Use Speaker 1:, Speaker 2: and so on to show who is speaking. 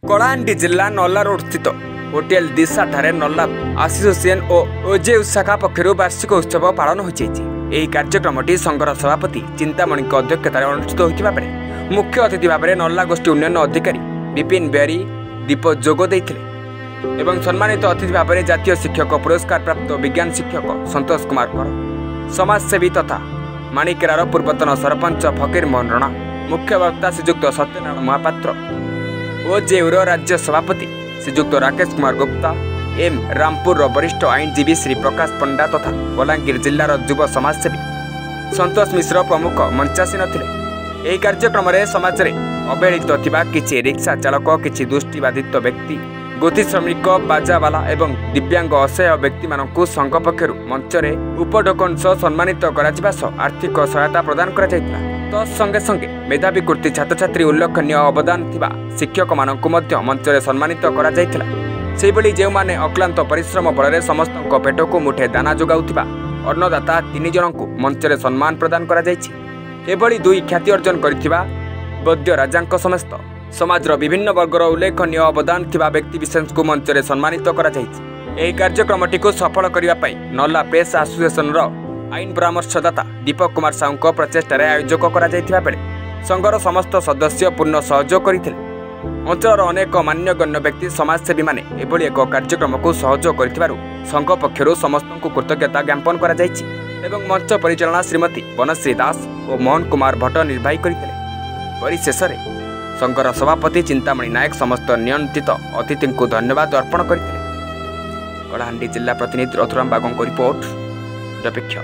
Speaker 1: कलाहांडी जिला नल्ला रोड स्थित होटेल दिशा ठारे नल्ला एसोसिएशन और ओजे शाखा पक्षर वार्षिक उत्सव पालन हो कार्यक्रमटी संघर सभापति चिंतामणि अध्यक्षतार अनुष्ठित होता बेले मुख्य अतिथि भाव में नल्ला गोष्ठी उन्नयन अधिकारी विपिन बेहरी दीप जोगदे एवं सम्मानित अतिथि भाव में जातीय शिक्षक पुरस्कार प्राप्त विज्ञान शिक्षक संतोष कुमार कर समाजसेवी तथा माणिकेरार पूर्वतन सरपंच फकीर मोहन रणा मुख्य वक्ता श्रीजुक्त सत्यनारायण महापात्र ओजेयूर राज्य सभापति श्रीजुक्त राकेश कुमार गुप्ता एम रामपुर वरिष्ठ आईनजीवी श्री प्रकाश पंडा तथा बलांगीर जिलार युव समाजसेवी संतोष मिश्र प्रमुख मंचासीन थिले। यह कार्यक्रम में समाज में अवहेलित थिबा किछि रिक्शा चालक किछि दृष्टिबाधित व्यक्ति गोथी श्रमिक बाजावाला एवं दिव्यांग असहाय व्यक्ति मानकु संघ पक्षर मंचरे उपढोकन सह सम्मानित करा सह आर्थिक सहायता प्रदान करा जायतिला। तत्संगे संगे मेधावी कृति छात्र छात्री उल्लेखनीय अवदान थिबा शिक्षक मानकु मध्य मंचरे सम्मानित करा जायतिला। सेहिभଳି ଯେଉଁମାନେ ଅକ୍ଲାନ୍ତ ପରିଶ୍ରମ ବଳରେ ସମସ୍ତଙ୍କ ପେଟକୁ ମୁଠେ ଦାନା ଯୋଗାଉଥିବା ଅନ୍ନଦାତା 3 ଜଣଙ୍କୁ ମଞ୍ଚରେ ସମ୍ମାନ ପ୍ରଦାନ କରାଯାଇଛି। ଏଭଳି ଦୁଇ ଖ୍ୟାତି ଅର୍ଜନ କରିଥିବା ବୈଦ୍ୟ ରାଜାଙ୍କ ସମସ୍ତ ସମାଜର ବିଭିନ୍ନ ବର୍ଗର ଉଲ୍ଲେଖନୀୟ ଅବଦାନ ଥିବା ବ୍ୟକ୍ତି ବିଶେଷଙ୍କୁ ମଞ୍ଚରେ ସମ୍ମାନିତ କରାଯାଇଛି। ଏହି କାର୍ଯ୍ୟକ୍ରମଟିକୁ ସଫଳ କରିବା ପାଇଁ ନଲ୍ଲା ପ୍ରେସ୍ ଆସୋସିଏସନର ଆଇନ ପରାମର୍ଶଦାତା ଦୀପକ କୁମାର ସାହୁଙ୍କ ପ୍ରଚେଷ୍ଟାରେ ଆୟୋଜକ କରାଯାଇଥିବା ବେଳେ ସଂଘର ସମସ୍ତ ସଦସ୍ୟ ପୂର୍ଣ୍ଣ ସହଯୋଗ କରିଥିଲେ। अंचल अनेक मान्यगण्य व्यक्ति समाजसेवी माने एभली एक कार्यक्रम को सहयोग करिथिबारु संघ पक्षरु समस्त को कृतज्ञता ज्ञापन करा जायछि एवं मंच परिचालना श्रीमती बनश्री दास और मोहन कुमार भट्ट निर्वाही करथिले। परिशेष रे संघर सभापति चिंतामणि नायक समस्त नियंत्रित अतिथि को धन्यवाद अर्पण करथिले। कलाहांडी जिला प्रतिनिधि रथुराम बागों को रिपोर्ट निरपेक्ष।